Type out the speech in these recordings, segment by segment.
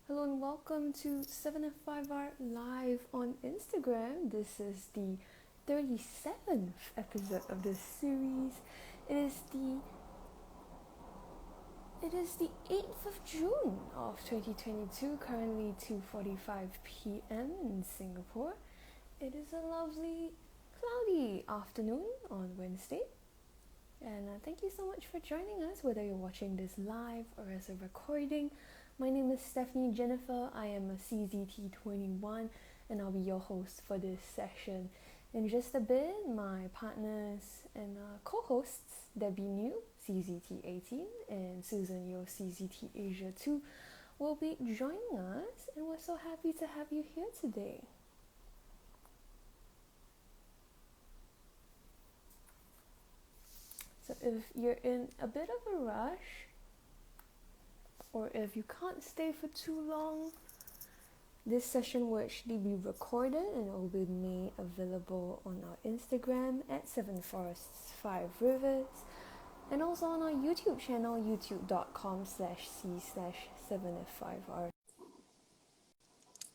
Hello and welcome to 7 and 5 Hour Live on Instagram. This is the 37th episode of this series. It is the 8th of June of 2022, currently 2:45 p.m. in Singapore. It is a lovely cloudy afternoon on Wednesday. And thank you so much for joining us, whether you're watching this live or as a recording. My name is Stephanie Jennifer. I am a CZT21 and I'll be your host for this session. In just a bit, my partners and co-hosts, Debbie New, CZT18, and Susan Yo, CZT Asia 2, will be joining us, and we're so happy to have you here today. So if you're in a bit of a rush, or if you can't stay for too long, this session will actually be recorded and it will be made available on our Instagram at 7 Forests 5 Rivers, and also on our YouTube channel, youtube.com/c/7f5r.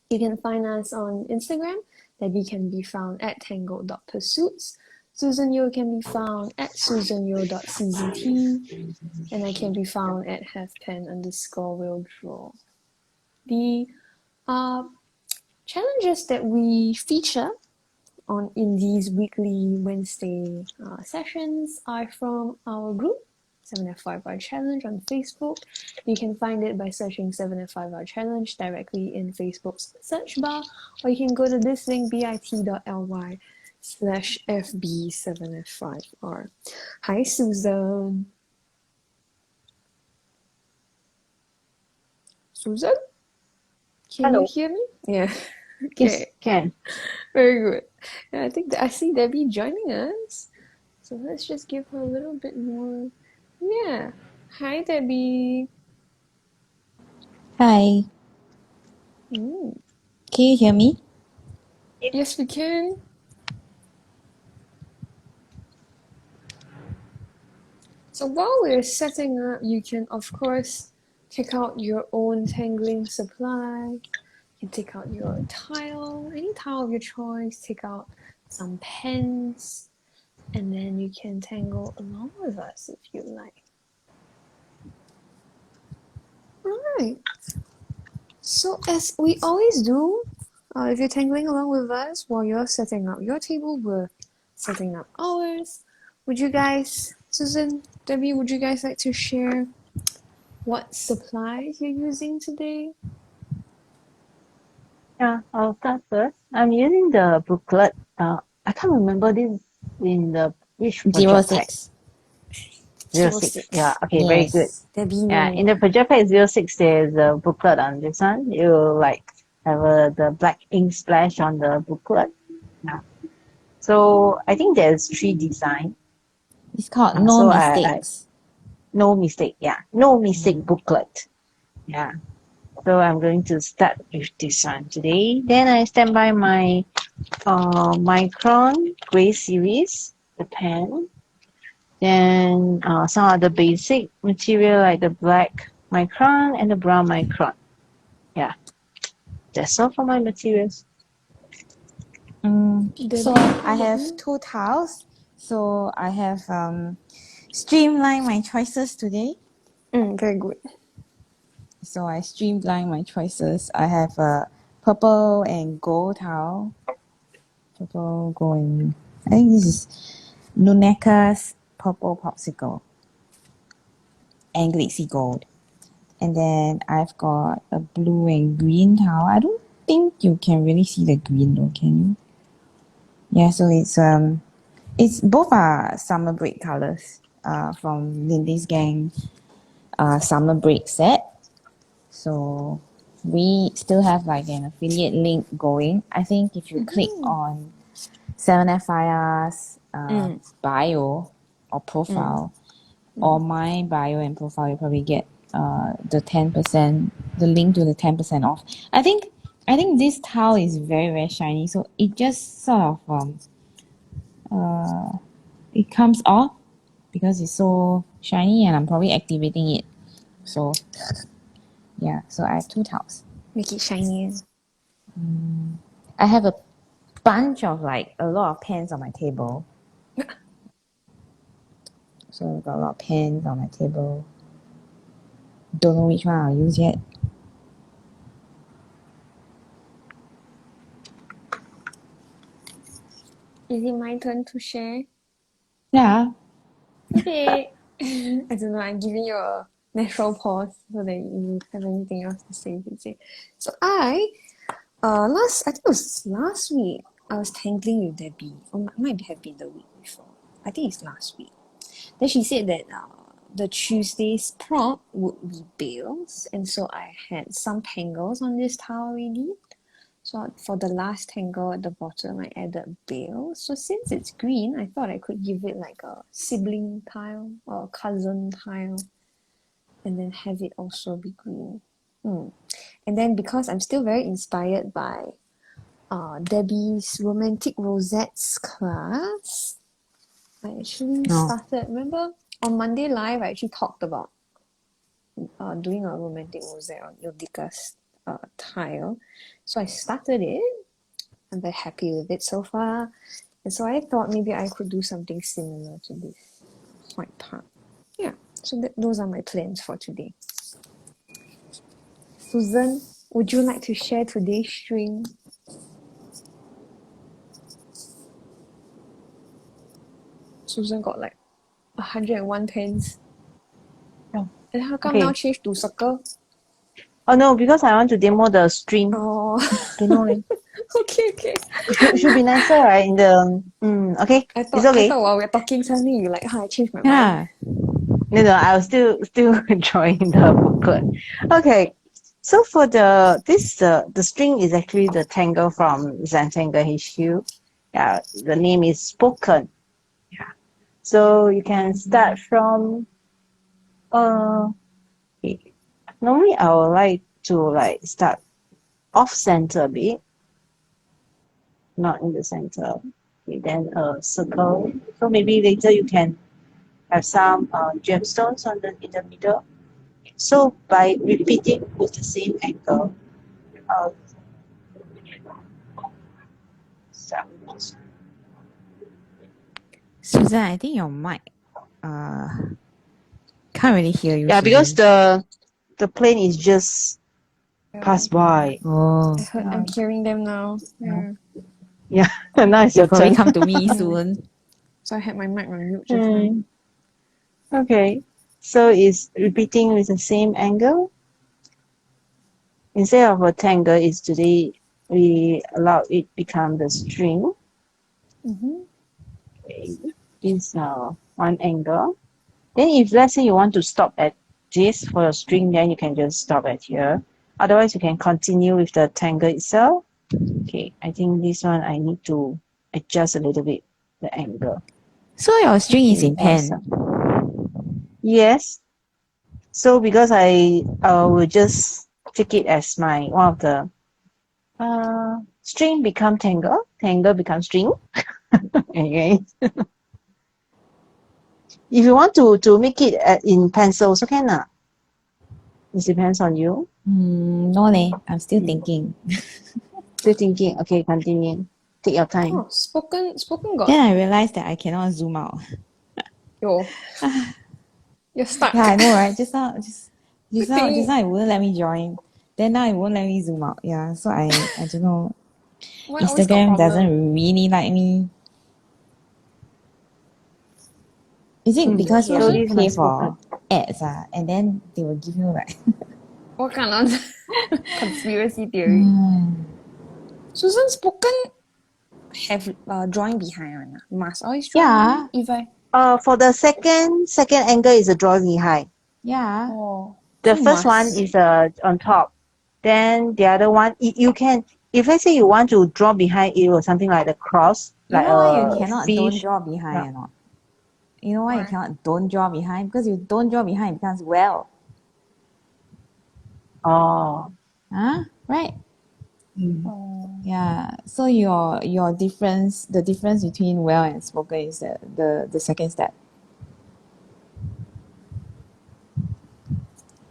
You can find us on Instagram. Debbie can be found at tangle.pursuits. Susan Yo can be found at susanyo.czt, and I can be found at halfpen_will draw. The challenges that we feature in these weekly Wednesday sessions are from our group, 7F5R Challenge on Facebook. You can find it by searching 7F5R Challenge directly in Facebook's search bar, or you can go to this link, bit.ly/FB7F5R. Hi, Susan. Susan? Can Hello. you hear me? Yeah. Yes, Okay. can. Very good. Yeah, I think I see Debbie joining us. So let's just give her a little bit more. Yeah. Hi, Debbie. Hi, Mm. can you hear me? Yes, we can. So while we're setting up, you can, of course, take out your own tangling supply. You can take out your tile, any tile of your choice. Take out some pens, and then you can tangle along with us if you like. Right. So as we always do, if you're tangling along with us while you're setting up your table, we're setting up ours. Would you guys, Susan, Debbie, would you guys like to share what supplies you're using today? Yeah, I'll start first. I'm using the booklet. I can't remember this in the which project pack. 06. 06. Yeah, okay, very good. Yes. Debbie, Yeah, no. in the project pack 06, there's a booklet on this one. You like have the black ink splash on the booklet. Yeah. So I think there's 3 designs. It's called No So Mistakes. no mistake. Yeah, no mistake booklet. Yeah. So I'm going to start with this one today. Then I stand by my Micron Gray series, the pen. Then some other basic material like the black Micron and the brown Micron. Yeah, that's all for my materials. So I have 2 tiles. So I have streamlined my choices today. Very good. So I streamlined my choices. I have a purple and gold tile. Purple, gold, and I think this is Nuneka's purple popsicle and glitzy gold. And then I've got a blue and green towel. I don't think you can really see the green though, can you? Yeah, so it's both are summer break colors from Lindy's Gang summer break set. So we still have like an affiliate link going. I think if you click on 7FIR's bio or profile, or my bio and profile, you probably get the 10%, the link to the 10% off. I think this towel is very, very shiny, so it just sort of it comes off because it's so shiny, and I'm probably activating it. So yeah, so I have 2 towels. Make it shinier. I have a bunch of like a lot of pens on my table. So I've got a lot of pens on my table. Don't know which one I'll use yet. Is it my turn to share? Yeah. Okay. I don't know, I'm giving you a natural pause so that you have anything else to say, you can say. So I think it was last week, I was tangling with Debbie. Or might have been the week before. I think it's last week. Then she said that the Tuesday's prop would be Bales, and so I had some tangles on this tile already. So for the last tangle at the bottom, I added Bales. So since it's green, I thought I could give it like a sibling tile or a cousin tile, and then have it also be green. And then because I'm still very inspired by Debbie's Romantic Rosettes class, I actually started. Remember on Monday Live, I actually talked about doing a romantic rosette on Ildika's tile. So I started it. I'm very happy with it so far. And so I thought maybe I could do something similar to this white part. Yeah, so those are my plans for today. Susan, would you like to share today's string? Susan got like 101 pens. Oh, And how come okay. now change to circle? Oh no, because I want to demo the string. Oh, Don't know. okay. It should be nicer, right? In the okay. I It's okay. thought while we're talking suddenly you like, I changed my mind. Yeah. No, I was still enjoying the booklet. Okay. So for the string is actually the Tangle from Zentangle HQ. Yeah, the name is Spoken. Yeah. So you can start from okay. Normally I would like to start off center a bit, not in the center. Okay, then a circle. So maybe later you can have some gemstones in the middle. So by repeating with the same angle, uh, Susan, I think your mic can't really hear you. yeah, Susan. because the plane is just passed by. Oh. I'm hearing them now. Yeah. Yeah, now it's You'll your probably turn. come to me soon. So I had my mic on mute just now. Okay, so it's repeating with the same angle. Instead of a tangle, is today we allow it become the string. Okay, this one angle. Then if let's say you want to stop at this for your string, then you can just stop at here. Otherwise, you can continue with the tangle itself. Okay, I think this one I need to adjust a little bit the angle. So your string is in pen. Yes. So because I will just take it as my one of the string become tangle, tangle become string. Okay. If you want to make it in pencil, also can. It depends on you. No leh. I'm still thinking. Still thinking. Okay, continue. Take your time. Oh, spoken got. Then I realized that I cannot zoom out. Yo. You're stuck. Yeah, I know, right? Just now it wouldn't let me join. Then now it won't let me zoom out. Yeah, so I don't know. Why always got Instagram problem? doesn't really like me. Is it because you so have to this pay must for ads and then they will give you like What kind of conspiracy theory? Susan, spoken have drawing behind one. Must always draw. Yeah. If I for the second angle is a drawing behind. Yeah. The so first one must. is on top. Then the other one, you can, if let's say you want to draw behind it or something like the cross, You like know why a you cannot fish. don't draw behind or not? You know why you cannot don't draw behind? Because you don't draw behind, it becomes well. Oh. Huh? Right? Yeah. So your difference, the difference between well and spoken is the second step.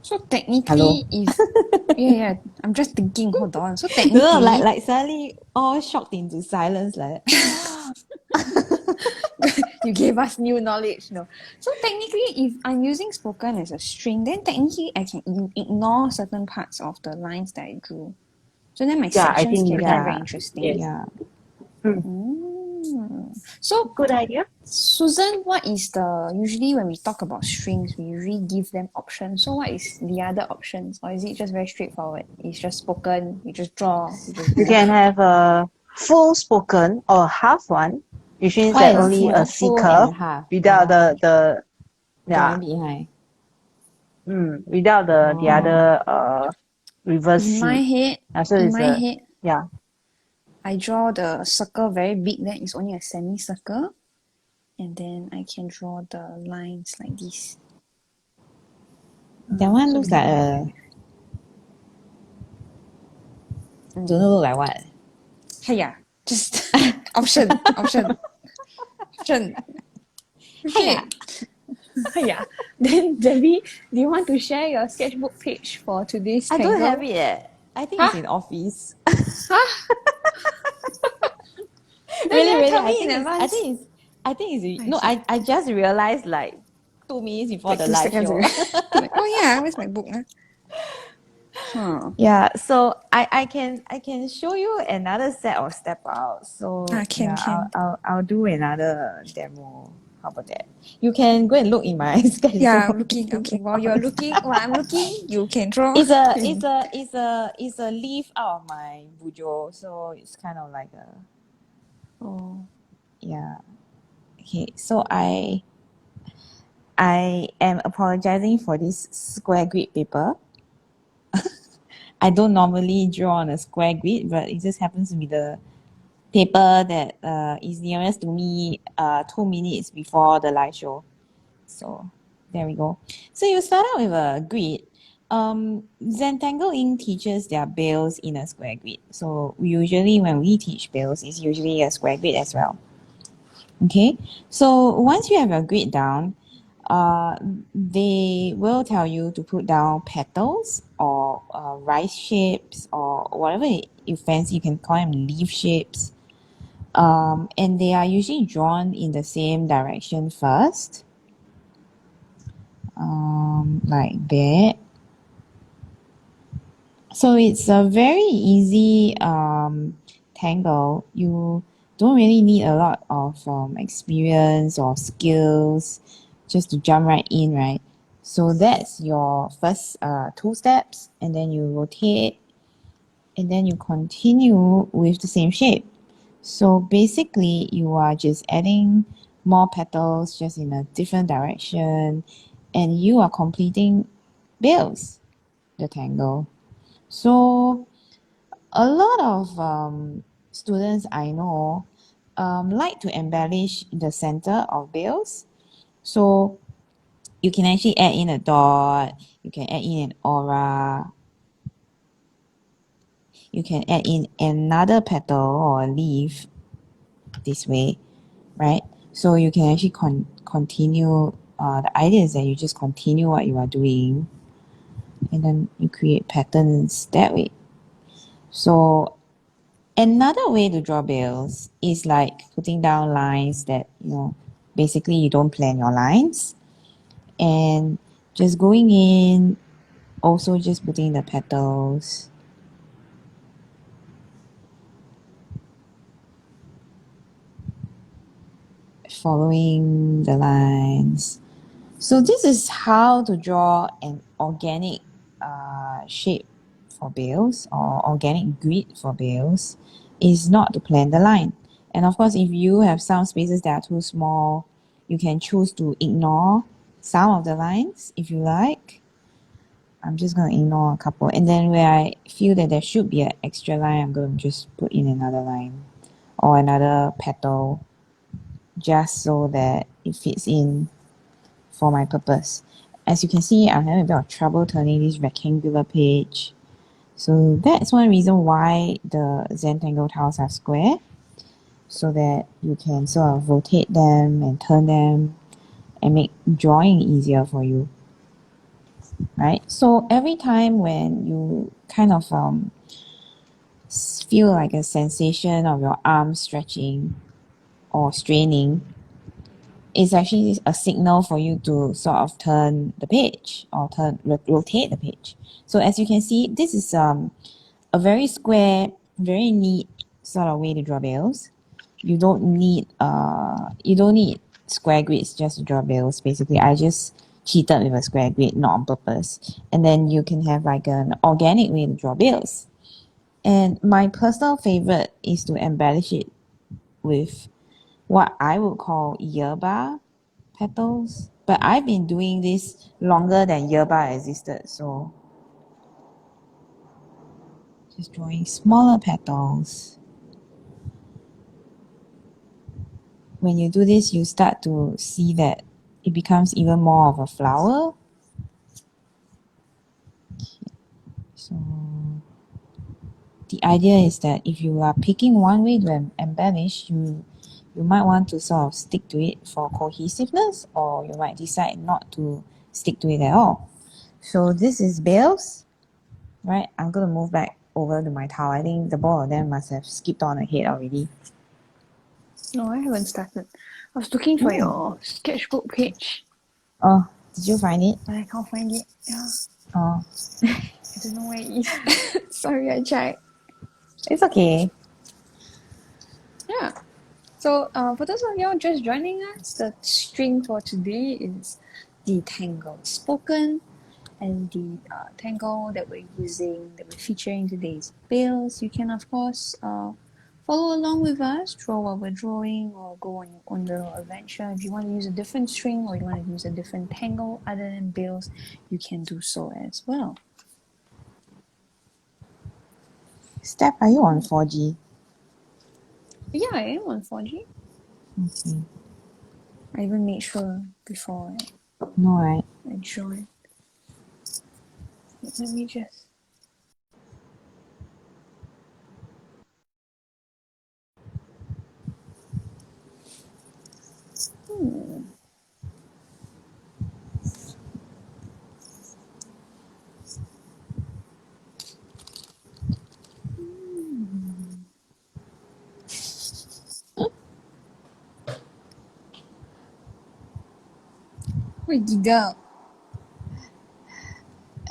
Hello. technically, if yeah, I'm just thinking. Hold on. So No, technically, like suddenly all shocked into silence like you gave us new knowledge. No. So technically, if I'm using spoken as a string, then technically I can ignore certain parts of the lines that I drew. So then my Yeah, I sections think can you become can. very yeah, interesting. Yes. yeah. So, Good idea. Susan, what is the usually when we talk about strings, we usually give them options. So, what is the other options, or is it just very straightforward? It's just spoken, you just draw, you just You do. can have a full spoken or half one, which means Why that is only a your C full and a curve half? without the yeah, Join behind. without the Oh. other reverse In my C. head, So in it's my a head, yeah. I draw the circle very big. Then it's only a semicircle, and then I can draw the lines like this. That one So looks like a don't know look like what. hey yeah, just option. Hiya. Okay. Yeah. Then Debbie, do you want to share your sketchbook page for today's I don't have Tangle? it yet. I think it's Huh? in office. Huh? Then you Really, never really. tell me in advance. I think it's I no, see. I just realized like 2 minutes before Like the two live seconds show. ago. Like, oh yeah, where's my book? Huh? Yeah, so I can show you another set of step out. So Ah, yeah, I'll can. I'll I'll do another demo. How about that? You can go and look in my Yeah, I'm sketchbook. looking. Okay, while I'm looking, you can draw. It's a it's a it's a it's a leaf out of my bujo, so it's kind of like a Oh. yeah. Okay, so I am apologizing for this square grid paper. I don't normally draw on a square grid, but it just happens to be the paper that is nearest to me 2 minutes before the live show. So there we go. So you start out with a grid. Zentangle Inc teaches their Bales in a square grid. So usually when we teach Bales, it's usually a square grid as well. Okay, so once you have your grid down, they will tell you to put down petals or rice shapes or whatever you fancy. You can call them leaf shapes. And they are usually drawn in the same direction first, like that. So it's a very easy tangle. You don't really need a lot of experience or skills just to jump right in, right? So that's your first two steps, and then you rotate, and then you continue with the same shape. So basically, you are just adding more petals just in a different direction, and you are completing Bales, the tangle. So a lot of students I know like to embellish the center of Bales. So you can actually add in a dot, you can add in an aura, you can add in another petal or a leaf this way, right? So you can actually continue. The idea is that you just continue what you are doing, and then you create patterns that way. So another way to draw Bales is like putting down lines that basically you don't plan your lines, and just going in, also just putting the petals. Following the lines. So this is how to draw an organic shape for Bales or organic grid for Bales, is not to plan the line. And of course, if you have some spaces that are too small, you can choose to ignore some of the lines if you like. I'm just going to ignore a couple. And then where I feel that there should be an extra line, I'm going to just put in another line or another petal, just so that it fits in for my purpose. As you can see, I'm having a bit of trouble turning this rectangular page. So that's one reason why the Zentangle tiles are square, so that you can sort of rotate them and turn them and make drawing easier for you. right? So every time when you kind of feel like a sensation of your arm stretching or straining, it's actually a signal for you to sort of turn the page or rotate the page. So as you can see, this is a very square, very neat sort of way to draw Bales. You don't need square grids just to draw Bales. Basically, I just cheated with a square grid, not on purpose. And then you can have like an organic way to draw Bales. And my personal favorite is to embellish it with what I would call yerba petals. But I've been doing this longer than yerba existed, so just drawing smaller petals. When you do this, you start to see that it becomes even more of a flower. So the idea is that if you are picking one way to embellish, you might want to sort of stick to it for cohesiveness, or you might decide not to stick to it at all. So this is Bales, right? I'm going to move back over to my towel. I think the both of them must have skipped on ahead already. No, I haven't started. I was looking for your sketchbook page, Oh, did you find it? but I can't find it. Yeah, Oh, I don't know where it is. Sorry, I tried. it's okay. Yeah. So, for those of y'all just joining us, the string for today is the Tangle spoken, and the Tangle that we're featuring today is Bales. You can, of course, follow along with us, draw what we're drawing, or go on the adventure. If you want to use a different string or you want to use a different Tangle other than Bales, you can do so as well. Steph, are you on 4G? Yeah, I am on 4G. Okay. I even made sure before No, right? I joined. Let me just... Wait, Giga.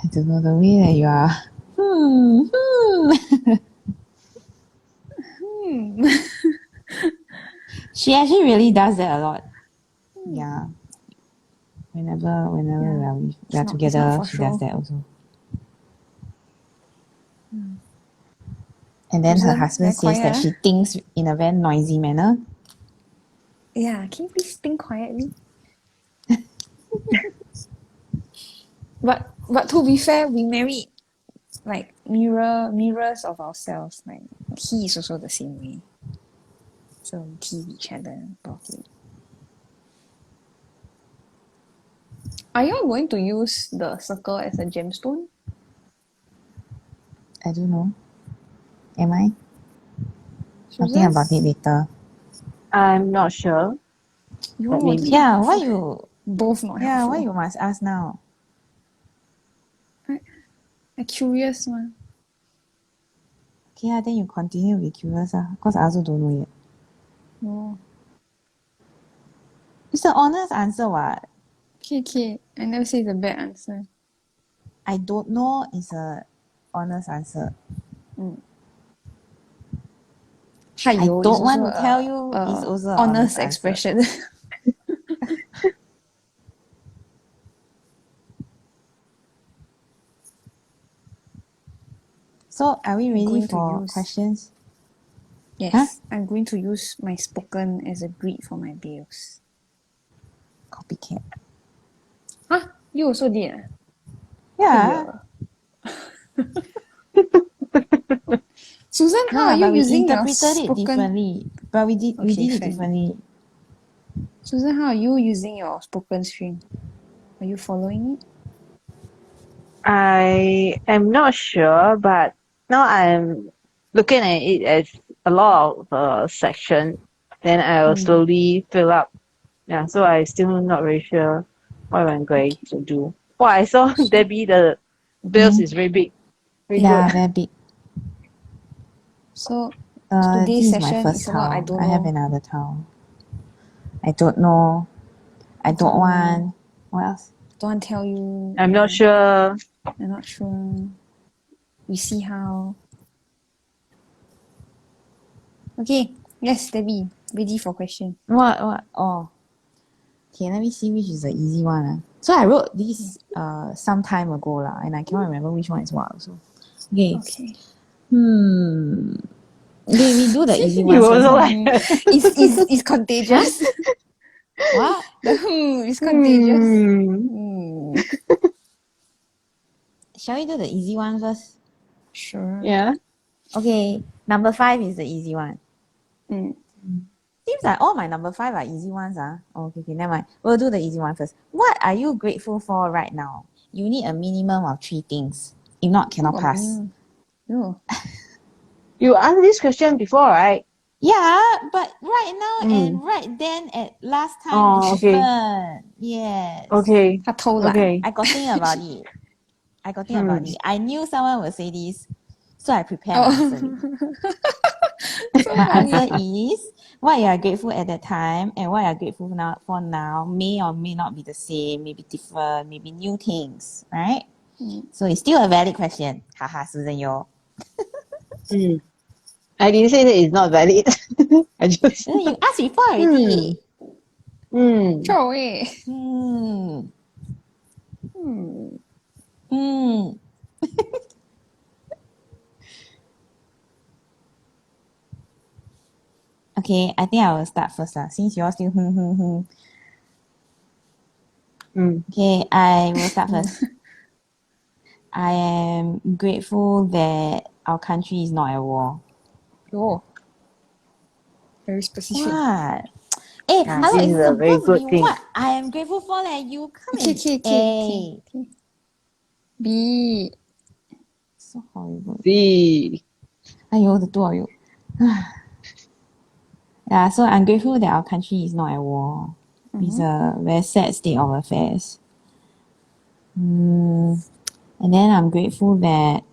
I don't know the way that you are. She actually really does that a lot. Yeah. Whenever Yeah. we It's are not together, for she show. does that also. And then her Susan, husband very says that quiet, she thinks in a very noisy manner. Yeah, can you please think quietly? But to be fair, we married like mirrors of ourselves. Like he is also the same way. So we tease each other about it. Are you all going to use the circle as a gemstone? I don't know. Am I? I'll think Susan? about it later. I'm not sure. Yo, But maybe. Yeah, why you both not yeah, helpful. why you must ask now? I'm curious, man. Okay, then you continue to be curious, because I also don't know yet. No. It's the honest answer, what? Okay. I never say the bad answer. I don't know is a honest answer. I don't want to tell you is also an honest expression. So are we ready going to for use- questions? Yes, Huh? I'm going to use my spoken as a grid for my Bales. Copycat. Huh? You also did? Yeah. Susan, No, how are you but we using your interpreted it spoken... differently. But we did Okay, it fair. differently. Susan, how are you using your spoken string? Are you following it? I am not sure, but now I'm looking at it as a lot of section. Then I'll slowly fill up. Yeah, so I'm still not very sure what I'm going to do. Wow, I saw Debbie, the Bales is very big. Very Yeah, good. very big. So This today's is my session first is about I towel. don't I have know. another towel. I don't know. I don't want. What else? Don't want to tell you. I'm not sure. I'm not sure. We see how. Okay. Yes, Debbie. Ready for question. What? Oh. Okay, let me see which is the easy one. So I wrote this some time ago lah, and I cannot remember which one is what also. Okay. Okay. Okay, we do the easy You ones first. also lah. like It's contagious. What? The is contagious. Shall we do the easy one first? Sure. yeah. Okay, number 5 is the easy one. Mm. Seems like all my number 5 are easy ones. Okay, never mind. We'll do the easy one first. What are you grateful for right now? You need a minimum of 3 things. If not, cannot pass. No. You asked this question before, right? Yeah, but right now and right then at last time Oh, is okay. different. Yes. Okay. 他偷懒. Okay. I got think about it. I knew someone would say this, so I prepared my answer. So My funny. answer is what you are grateful at that time and what you are grateful for now may or may not be the same, maybe different, maybe new things, right? So it's still a valid question. Haha, Susan Yo. I didn't say that it's not valid. I just. You asked before already. Throw away. Okay, I think I will start first since you're still Okay, I will start first. I am grateful that our country is not at war. Oh. Very specific. What? Hey, Yeah, hello, this it's is a very supposed to good be thing. what I am grateful for that you come Okay, and okay. B. So horrible. See. Aiyo, the two of you. Yeah, so I'm grateful that our country is not at war. It's a very sad state of affairs. And then I'm grateful that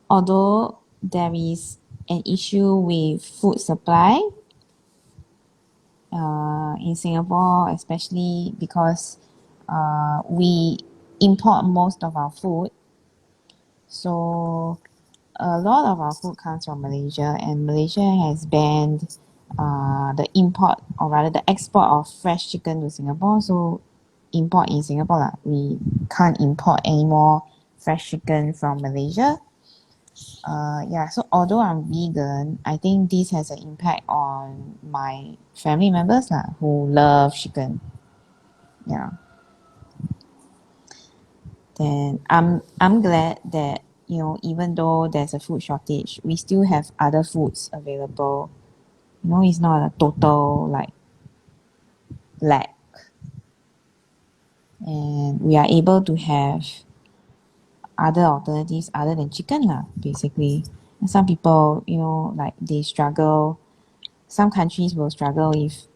although there is an issue with food supply in Singapore, especially because we import most of our food. So a lot of our food comes from Malaysia, and Malaysia has banned the import, or rather the export of fresh chicken to Singapore. So import in Singapore lah. We can't import any more fresh chicken from Malaysia. So although I'm vegan, I think this has an impact on my family members lah, who love chicken. Yeah. Then I'm glad that, even though there's a food shortage, we still have other foods available. It's not a total lack. And we are able to have other alternatives other than chicken lah, basically. And some people, they struggle. Some countries will struggle if,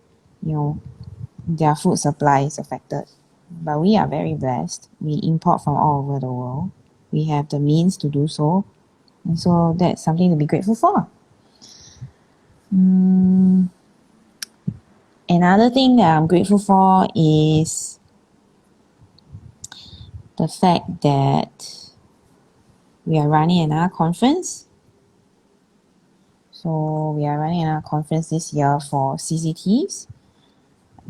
their food supply is affected. But we are very blessed. We import from all over the world. We have the means to do so. And so that's something to be grateful for. Another thing that I'm grateful for is the fact that we are running another conference. So we are running another conference this year for CCTs.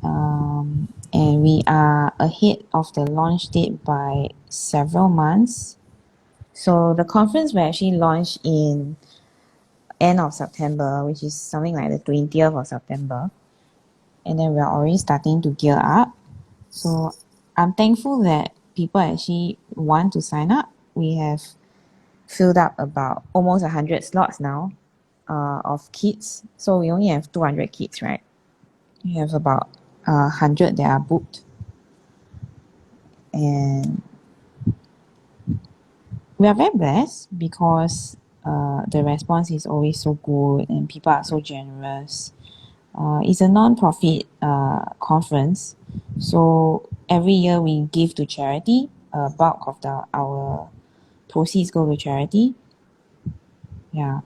And we are ahead of the launch date by several months. So the conference will actually launch in end of September, which is something like the 20th of September. And then we're already starting to gear up. So I'm thankful that people actually want to sign up. We have filled up about almost 100 slots now of kids. So we only have 200 kids, right? We have about 100 that are booked. And we are very blessed because the response is always so good and people are so generous. It's a non-profit conference, so every year we give to charity. A bulk of our proceeds go to charity. Yeah.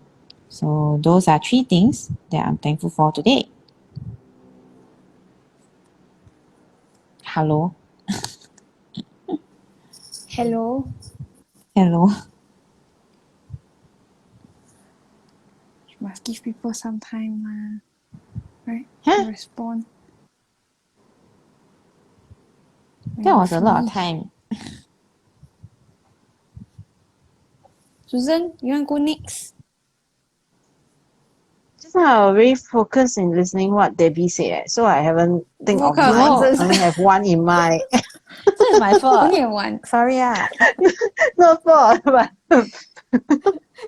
So those are 3 things that I'm thankful for today. Hello. Hello. Hello. You must give people some time, right? Huh? To respond. That was a lot of time. Susan, you want to go next? Just now I very focused in listening what Debbie said, so I haven't think What of kind of mine. answers? I only have one in mind. So it's my fault. Only have one. Sorry ah. Not for, but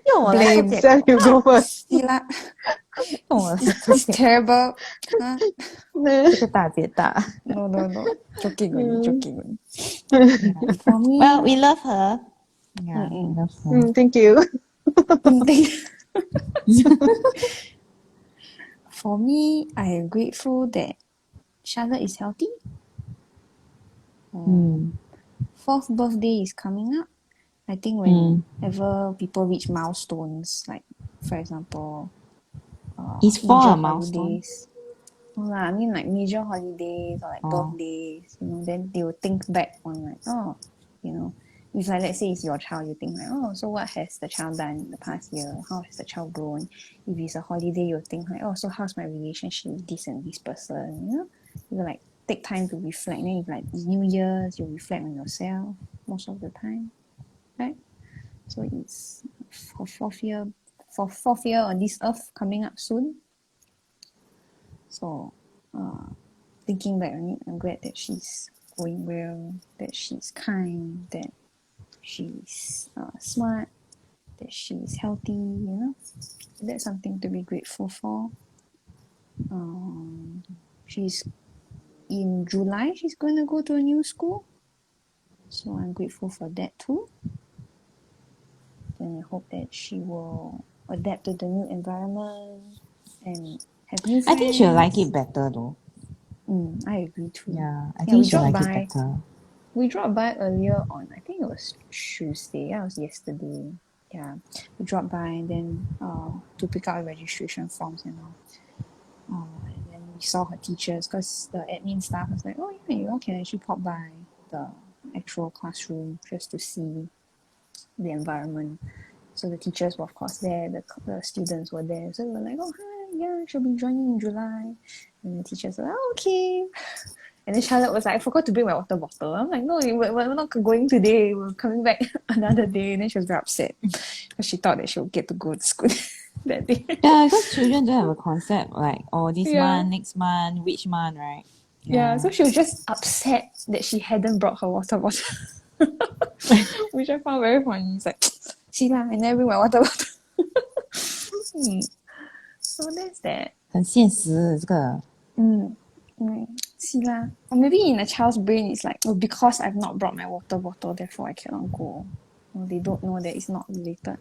用我来做结 Sam, you go first. Sila. 用我来做 It's 结 terrible. Huh? 这个大姐大。No. Joking only. Yeah. For me, Well, we love her. Yeah, we love her. Thank you. For me, I am grateful that Charlotte is healthy. 4th birthday is coming up. I think whenever people reach milestones, like for example, Is 4 major a milestone? holidays. No lah, I mean like major holidays or like birthdays, then they will think back on like, if like let's say it's your child, you think like, so what has the child done in the past year? How has the child grown? If it's a holiday, you'll think like, so how's my relationship with this and this person? You will like take time to reflect. Then if like it's New Year's, you reflect on yourself most of the time, right? So it's for 4th year on this earth coming up soon. So thinking back on it, I'm glad that she's going well, that she's kind, that she's smart, that she's healthy, That's something to be grateful for. She's in July, she's going to go to a new school. So I'm grateful for that too. And I hope that she will adapt to the new environment and have new friends. I think she'll like it better though. I agree too. Yeah, I think she'll like it better. We dropped by earlier on, I think it was Tuesday. That was yesterday. Yeah, we dropped by and then to pick up registration forms and all. And then we saw her teachers because the admin staff was like, you all can actually pop by the actual classroom just to see the environment. So the teachers were of course there, the students were there. So we were like, hi, yeah, she'll be joining in July. And the teachers were like, okay. And then Charlotte was like, I forgot to bring my water bottle. I'm like, no, we're not going today. We're coming back another day. And then she was very upset because she thought that she would get to go to school that day. Yeah, because children don't have a concept like, this month, next month, which month, right? Yeah, so she was just upset that she hadn't brought her water bottle. Which I found very funny. It's like, see lah, I never bring my water bottle. So that's that. 很现实这个。See lah. Or maybe in a child's brain it's like, because I've not brought my water bottle, therefore I cannot go. Or they don't know that it's not related.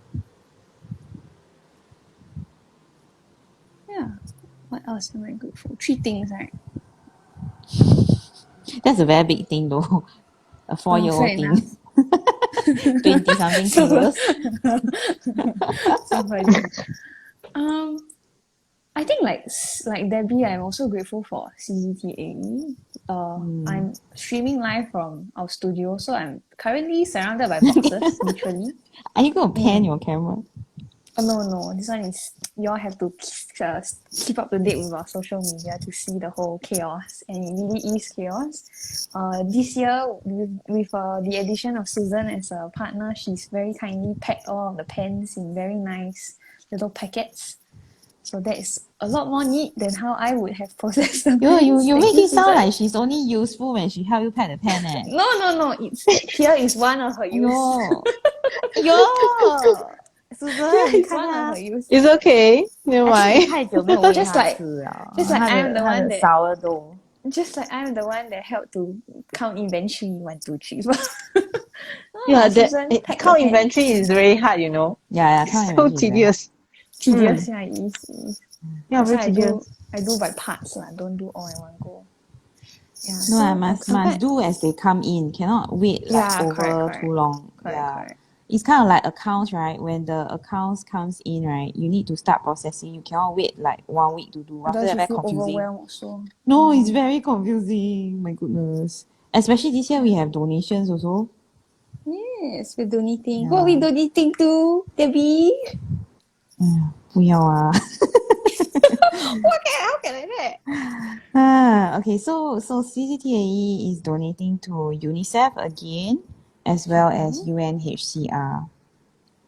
Yeah. What else am I grateful? 3 things, right? That's a very big thing though. A 4-year-old thing. 20-something years. So funny. I think like Debbie, I'm also grateful for CCTAE. I'm streaming live from our studio, so I'm currently surrounded by boxes, literally. Are you going to pan your camera? No. This one is, you all have to keep up to date with our social media to see the whole chaos, and it really is chaos. This year, with the addition of Susan as a partner, she's very kindly packed all of the pens in very nice little packets. So that is a lot more neat than how I would have processed the pens. You make it sound like she's only useful when she help you pack the pen. No. Here is one of her use. Yo, Susan, It's one of her use. It's okay. Never mind. 太久没有喂 Just 她 like- 吃了 just like I'm the one that- sourdough. Just like I'm the one that helped to count inventory 1, 2, 3. Yeah, Susan, that pack count the pen. inventory is very hard, Yeah, So tedious. Tedious, yeah, it is. Yeah, That's very why tedious. I do by parts, don't do all in one go. Yeah. No, so I must compared- do as they come in. Cannot wait like Yeah, over correct. too long. Correct. It's kind of like accounts, right? When the accounts comes in, right, you need to start processing. You cannot wait like 1 week to do. After Otherwise that, you very feel confusing. overwhelmed also. No, it's very confusing. My goodness. Especially this year, we have donations also. Yes, we're donating. Yeah. What are we donating to, Debbie? 不要啊。How can I do that? Okay, so CGTAE is donating to Unicef again, as well as UNHCR.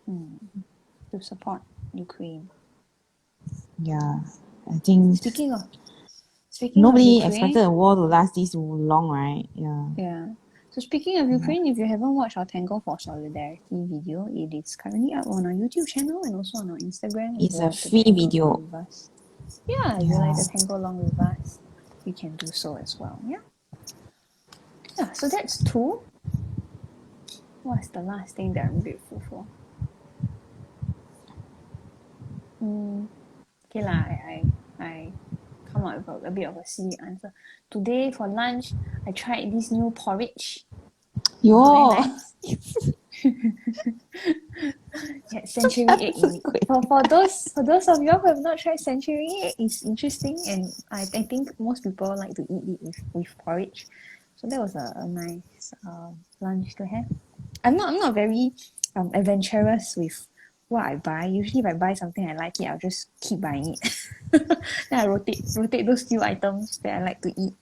To support Ukraine. Yeah, I think Speaking of nobody Ukraine, expected a war to last this long, right? Yeah. yeah. So speaking of Ukraine, if you haven't watched our Tangle for Solidarity video, it is currently up on our YouTube channel and also on our Instagram. If It's you a like to free tangle video. along with us. Yeah, if you like to tangle along with us, you can do so as well. Yeah. Yeah, so that's two. What's the last thing that I'm grateful for? Okay lah, I come up with a bit of a silly answer. Today for lunch, I tried this new porridge. Very Yo, nice. Yeah, century egg in it. For those of you who have not tried century egg, it's interesting, and I think most people like to eat it with porridge. So that was a nice lunch to have. I'm not very adventurous with what I buy. Usually, if I buy something I like it, I'll just keep buying it. Then I rotate those few items that I like to eat.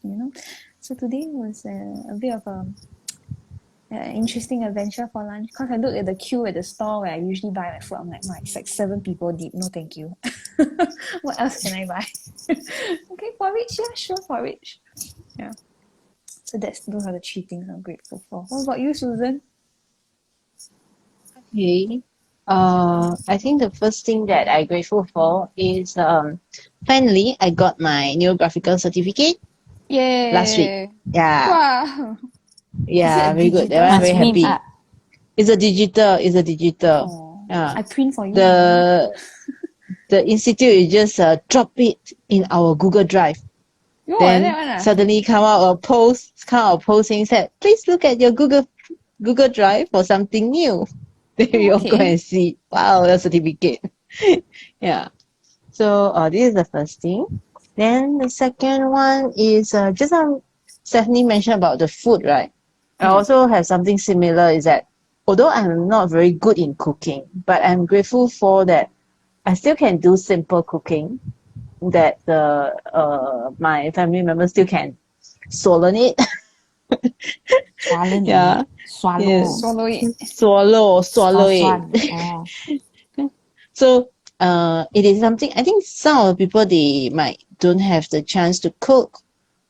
So today was a bit of a interesting adventure for lunch because I looked at the queue at the store where I usually buy my food. I'm like, it's like 7 people deep. No, thank you. What else can I buy? Okay, porridge. Yeah, sure, porridge. Yeah. So those are the 3 things I'm grateful for. What about you, Susan? Okay. I think the first thing that I'm grateful for is finally I got my neurographical certificate Yay! last week. Yeah, Wow. yeah, Is it very good. That one I'm must very print happy. up. It's a digital. Oh, Yeah. I print for you. The institute is just drop it in our Google Drive. Yo, Then that one, suddenly come out a post saying that please look at your Google Drive for something new. Then we all go okay. and see. Wow, the certificate. Yeah. So this is the first thing. Then the second one is just Stephanie mentioned about the food, right? I also have something similar. Is that although I'm not very good in cooking, but I'm grateful for that I still can do simple cooking. That my family members still can swallow it. Swallow Yeah. it. Swallow. Yes. Swallow it. Swallow it. Oh. So it is something I think some of the people they might don't have the chance to cook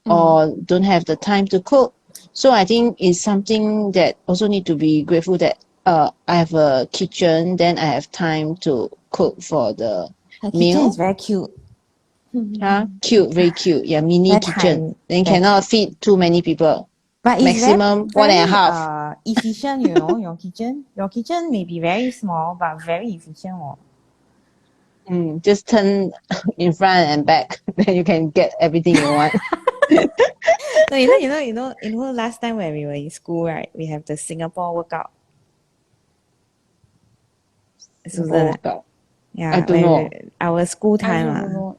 or don't have the time to cook. So I think it's something that also need to be grateful that I have a kitchen, then I have time to cook for the Her kitchen meal. is very cute. Cute, very cute. Yeah, mini Very kitchen. tiny. Then cannot fit too many people. But it's Maximum very, 1.5. efficient, your kitchen. Your kitchen may be very small, but very efficient. Just turn in front and back, then you can get everything you want. No, you know, last time when we were in school, right, we have the Singapore workout. Susan, yeah, I don't know. Our school I time. also don't know.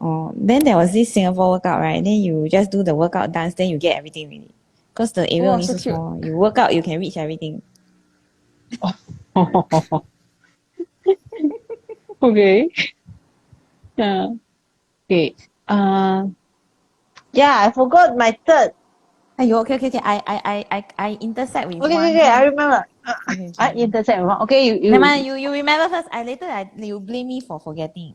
Oh, then there was this Singapore workout, right? Then you just do the workout dance, then you get everything ready. Because the area only so so cute. small. You work out, you can reach everything. Okay. Yeah. Okay. Yeah, I forgot my third. Aiyo, okay. I intersect with one. Okay, I remember. Okay. I intersect with one. Okay, Never mind, you remember first. You blame me for forgetting.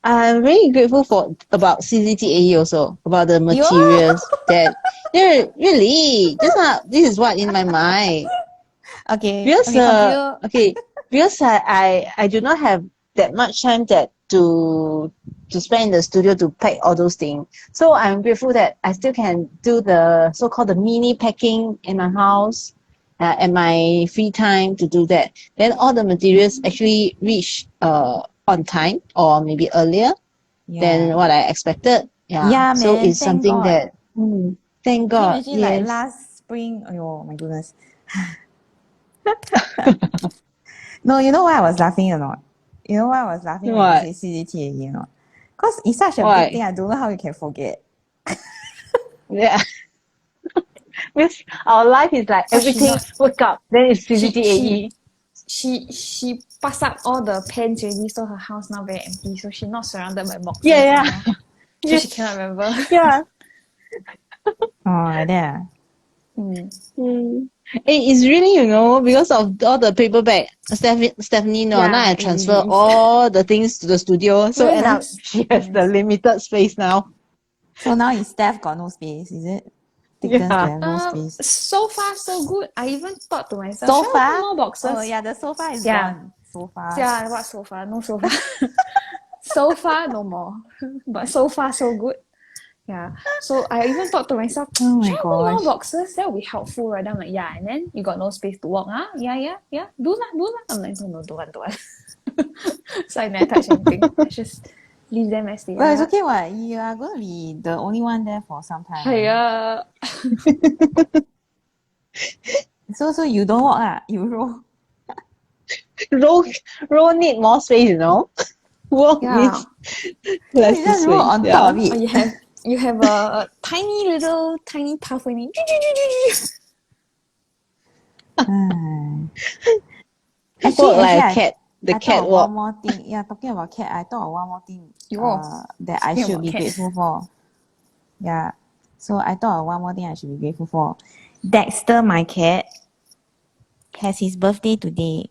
I'm really grateful for about CCTAE also, about the materials that really this is what in my mind. Okay. Because Continue. because I do not have that much time to spend in the studio to pack all those things. So I'm grateful that I still can do the so-called the mini packing in my house and my free time to do that. Then all the materials actually reach on time or maybe earlier. than what I expected. Yeah. Yeah, So man. it's Thank something God. that, thank Can you God. imagine like Yes. last spring? Oh my goodness. No, you know why I was laughing or not? You know why I was laughing when you What? say CGTAE or not? Because it's such a big Why? thing. I don't know how you can forget. Yeah. Because our life is like But she's everything not. wake up, then it's She she CGTAE. she passed up all the pens already, so her house now very empty. So she's not surrounded by boxes Yeah, yeah. anymore. So she cannot Yes. remember. Yeah. Oh, like that. Mm. It's really, because of all the paperback. Stephanie, no, now Yeah, I it transfer is. all the things to the studio, so Very end up nice. she Very has the nice. limited space now. So now is Steph got no space, is it? Take turns to Yeah. have no space. So far so good. I even thought to myself, should I open Sofa? more boxes? Oh yeah, the sofa is Yeah. gone. Sofa. Yeah, what sofa? No sofa. So far, no more. But so far, so good. Yeah. So I even thought to myself, Oh my should I open more gosh. boxes? That would be helpful, right? I'm like, yeah. And then you got no space to walk, huh? Yeah. Do lah. I'm like, no, don't want. So I never touch anything. I just leave them as they Well, it's are. okay what? You are going to be the only one there for some time. Hiya. So you don't walk you roll. Roll need more space, Walk Yeah. needs less You just roll space. on Yeah. top of Or it. you have a tiny pathway. Hmm. Walk Actually, like a I, cat. The I cat thought of walk. one more thing. Yeah, talking about cat, I thought of one more thing Yo. that I Speaking should about be cat. grateful for. Yeah. So I thought of one more thing I should be grateful for. Dexter, my cat, has his birthday today.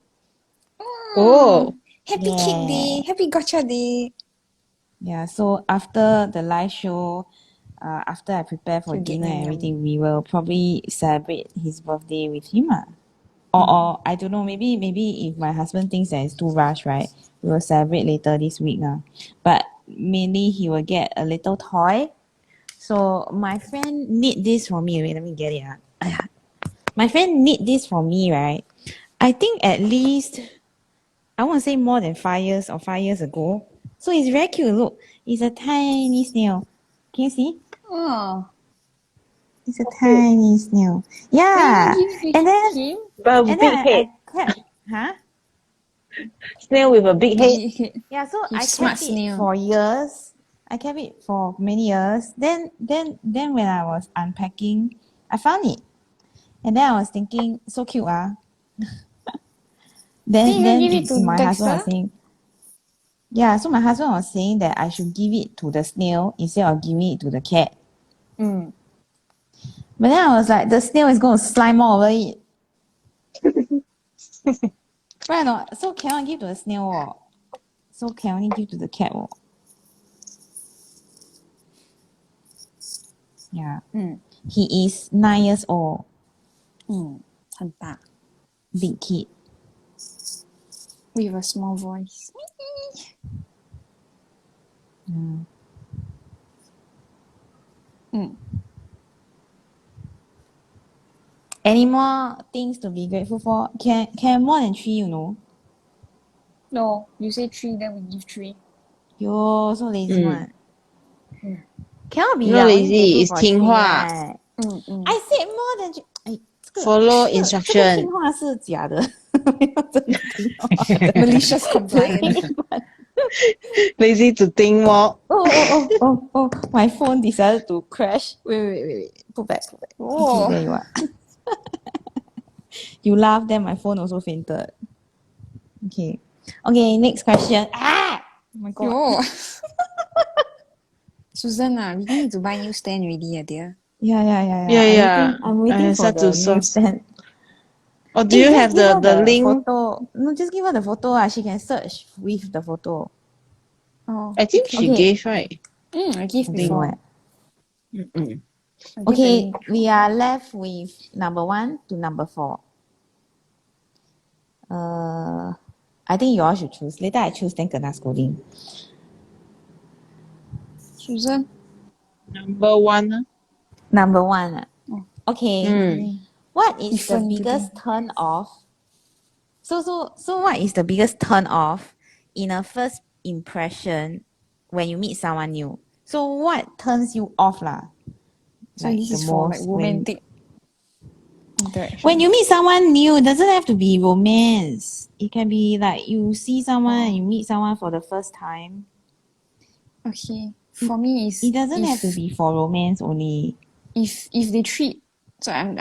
Oh. Happy cake Yeah. day. Happy gotcha day. Yeah. So after the live show, after I prepare for You get dinner and yum yum. everything, we will probably celebrate his birthday with him. Or I don't know, maybe if my husband thinks that it's too rush, right? We will celebrate later this week. But mainly he will get a little toy. So my friend knit this for me. Wait, let me get it. !aiya! My friend knit this for me, right? I think at least I want to say more than 5 years or 5 years ago. So it's very cute. Look, it's a tiny snail. Can you see? Oh. It's a tiny snail. Yeah. Then you give it And then to him. But and big then head. I kept huh? Snail with a big head. Yeah, so You I smart kept it snail. for years. I kept it for many years. Then when I was unpacking, I found it. And then I was thinking, so cute, ah. Then you Then gonna give it then to my husband was Dexter? saying, yeah, so my husband was saying that I should give it to the snail instead of giving it to the cat. Mm. But then I was like, the snail is going to slime all over it. Right or not? So cannot give to the snail. So can only give to the cat. Yeah. Mm. He is 9 years old. 很大 Big kid. with a small voice. Any more things to be grateful for? Can more than 3, No, you say 3, then we give 3. You're so lazy one. Cannot be Not only lazy, grateful it's for 3, 听话. right? I said more than 3. 哎，Follow 这个 instruction. 听话是假的，没有真的听话的。Malicious compliance. Lazy to think more. Oh, my phone decided to crash. Wait. Put back. Okay, there you are. You laughed, then my phone also fainted. Okay, next question. Oh my god. Yo. Susan, we need to buy new stand already, dear. Yeah. I'm waiting I for start the to new search. stand. Or do you Just have give her the link? photo. No, just give her the photo. She can search with the photo. Oh. I think she Okay. gave, right? I gave I don't know before. what. I gave the Okay, link. we are left with number 1 to number 4. I think you all should choose. Later I choose, then kena scolding. Susan? Number 1. Number 1. Okay. What is the Different biggest turn off? So what is the biggest turn off in a first impression when you meet someone new. So what turns you off lah? So Like this the is for like most romantic interaction. when you meet someone new, it doesn't have to be romance. It can be like you see someone and you meet someone for the first time. Okay. For me is It doesn't have to be for romance only. if they treat, so I'm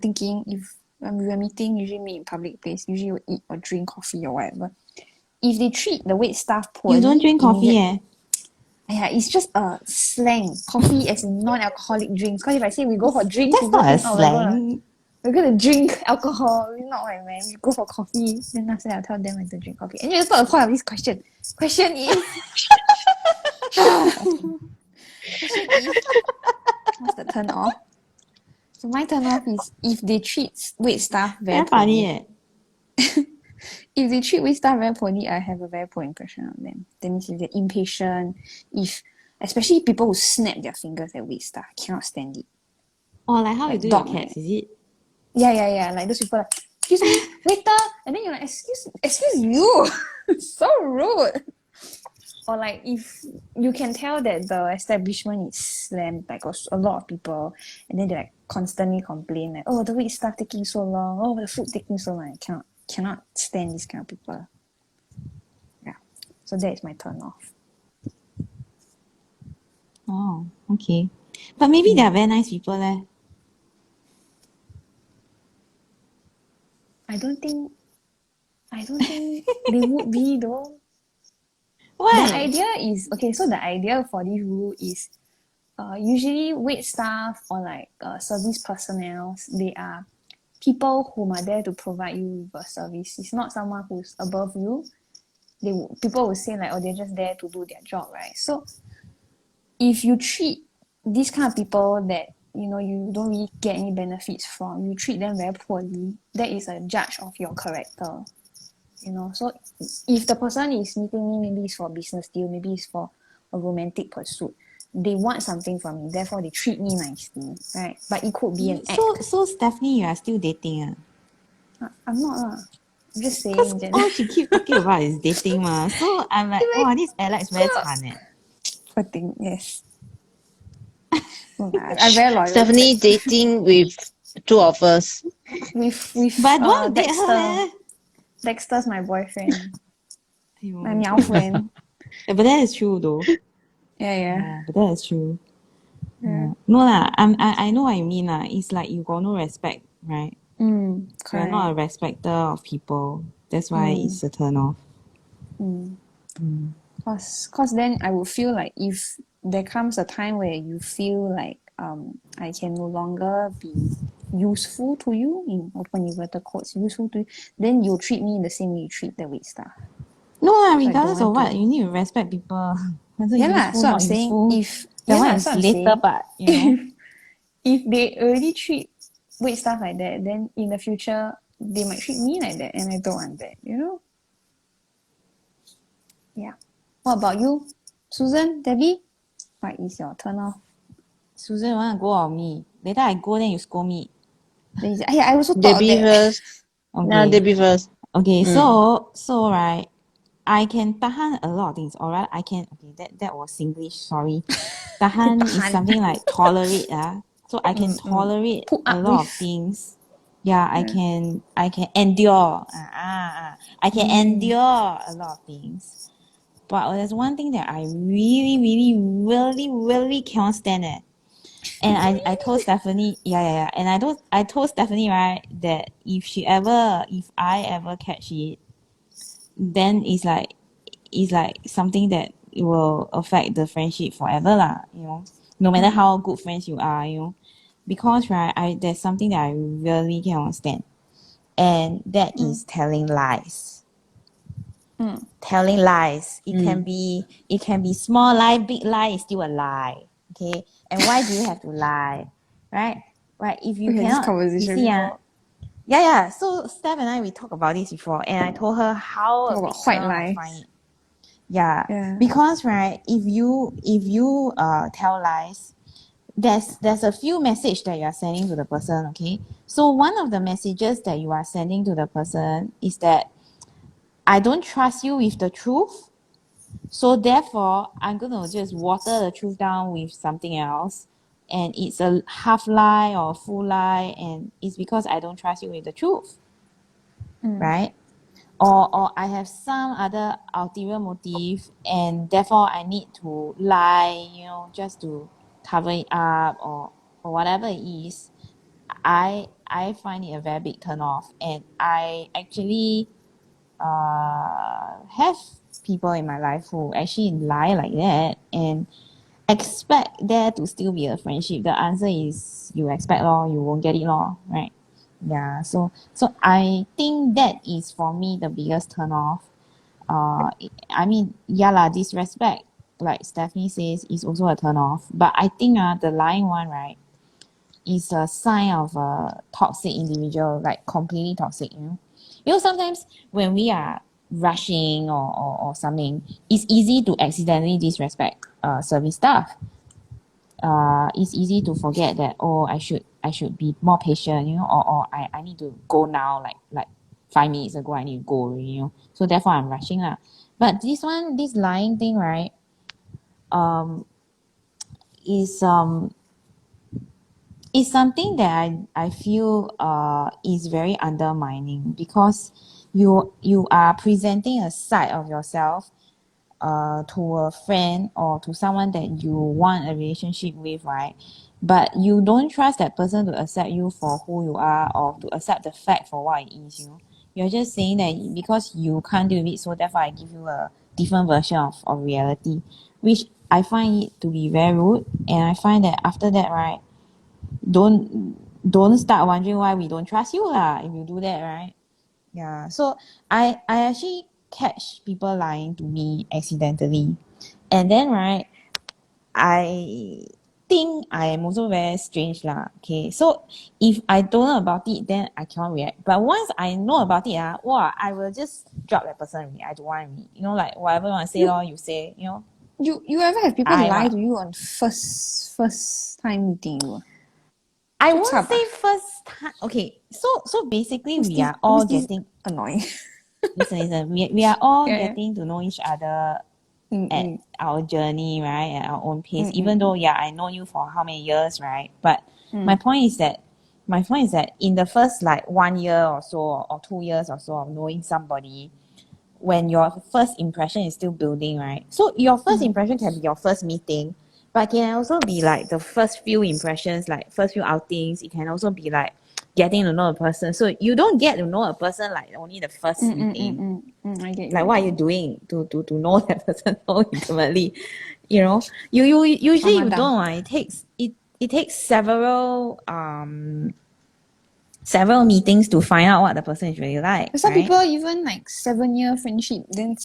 thinking if we're meeting, usually meet in public place, usually we'll eat or drink coffee or whatever. If they treat the wait staff poorly, You don't drink coffee, eh? Yeah, it's just a slang. Coffee as in non-alcoholic drinks. Because if I say we go for drinks, That's people not a think, oh, slang. we're gonna drink alcohol. It's not what I meant. We go for coffee. Then after that, I'll tell them I don't drink coffee. Anyway, that's not the point of this question. Question is, what's the turn off? So my turn off is if they treat wait staff very Very funny, poorly. eh? If they treat wait staff very poorly, I have a very poor impression of them. That means if they're impatient, especially people who snap their fingers at wait staff, I cannot stand it. Or like how you Like do your dog cats, like is it? Yeah. Like those people like, excuse me, waiter, and then you're like, excuse you, so rude. Or like if you can tell that the establishment is slammed, like a lot of people, and then they like constantly complain like, oh, the wait staff taking so long, oh, the food taking so long. I cannot stand this kind of people. Yeah, so that is my turn off. Oh, okay. But maybe they are very nice people, eh? I don't think they would be though. Why? The idea is okay. So the idea for this rule is, usually wait staff or like service personnel, they are people whom are there to provide you with a service. It's not someone who's above you. People will say like, oh, they're just there to do their job, right? So if you treat these kind of people that you don't really get any benefits from, you treat them very poorly, that is a judge of your character. So if the person is meeting me, maybe it's for a business deal, maybe it's for a romantic pursuit, they want something from me, therefore they treat me nicely, right? But it could be an act. So Stephanie, you are still dating, I'm not I'm just saying Because that. all she keep talking about is dating, ma. So I'm like, wow, this Alex very 惨 eh. Poor thing, yes. I'm very loyal. Stephanie dating with two of us. With But I don't want to date Dexter. her, eh. Dexter's my boyfriend. !aiyo! My meow friend. But that is true though. Yeah. But that is true. Yeah. No lah, I know what you mean lah. It's like you got no respect, right? You're Correct. not a respecter of people. That's why it's a turn off. Cause then I would feel like if there comes a time where you feel like I can no longer be useful to you, in open inverted quotes, useful to you, then you'll treat me the same way you treat the wait staff. No lah, I don't regardless of want what, to. you need to respect people. Whether Yeah lah, useful, so I'm not saying useful. if That one so is I'm later saying, part, you know. if they already treat wait staff like that, then in the future they might treat me like that, and I don't want that, Yeah. What about you, Susan, Debbie? What is your turn off? Susan, you want to go on me? Later I go, then you scold me. Then you say, I also thought Debbie of that. first. Nah, Okay. Debbie first. Okay, so right, I can tahan a lot of things, alright? I can, okay, that was Singlish, sorry. Tahan is Tahan. something like tolerate, so I can tolerate Put a up lot of with. things. Yeah, I can endure. I can endure a lot of things. But there's one thing that I really, really, really, really cannot stand it. And I told Stephanie, yeah. And I told Stephanie, right, that if I ever catch it, then it's like something that it will affect the friendship forever lah, no matter how good friends you are, because right, there's something that I really cannot stand, and that is telling lies. Telling lies. It can be small lie, big lie is still a lie. Okay, and why do you have to lie, right? If you We had this cannot, conversation you see, before. yeah. So Steph and I, we talked about this before, and I told her how Talk a about big white turn I lies. find it. Yeah. Yeah. Because right, if you tell lies, there's a few message that you are sending to the person. Okay, so one of the messages that you are sending to the person is that I don't trust you with the truth. So therefore, I'm gonna just water the truth down with something else, and it's a half lie or a full lie, and it's because I don't trust you with the truth, right? Or I have some other ulterior motive, and therefore I need to lie, just to cover it up, or whatever it is. I find it a very big turn off, and I actually have people in my life who actually lie like that and expect there to still be a friendship. The answer is you expect lor, you won't get it lor, right? Yeah, so I think that is for me the biggest turn off. I mean, yeah lah, disrespect, like Stephanie says, is also a turn off. But I think the lying one, right, is a sign of a toxic individual, like completely toxic, sometimes when we are rushing or something, it's easy to accidentally disrespect service staff. It's easy to forget that, oh, I should be more patient, or I need to go now, like 5 minutes ago I need to go already, so therefore I'm rushing lah. But this lying thing, right, is it's something that I feel is very undermining, because you are presenting a side of yourself to a friend or to someone that you want a relationship with, right? But you don't trust that person to accept you for who you are, or to accept the fact for what it is, You're just saying that because you can't deal with it, so therefore I give you a different version of reality, which I find it to be very rude. And I find that after that, right, don't start wondering why we don't trust you lah if you do that, right? Yeah, so I actually catch people lying to me accidentally, and then, right, I think I am also very strange lah. Okay, so if I don't know about it, then I cannot react. But once I know about it, wow, I will just drop that person already. I don't want me, like whatever you want to say, you say, You ever have people I lie what to you on first time meeting you? I So won't tough, say first time. Okay, so basically we are It all must be getting annoying. listen. We are all Yeah, yeah. getting to know each other at Mm-mm. our journey, right? At our own pace. Even though, I know you for how many years, right? But my point is that in the first like 1 year or so, or 2 years or so of knowing somebody, when your first impression is still building, right? So your first impression can be your first meeting, but can also be like the first few impressions, like first few outings. It can also be like getting to know a person. So you don't get to know a person like only the first meeting. I get you. Like what are you doing to know that person so intimately? You usually you don't. It takes several meetings to find out what the person is really like, Some right? people even like 7-year friendship, then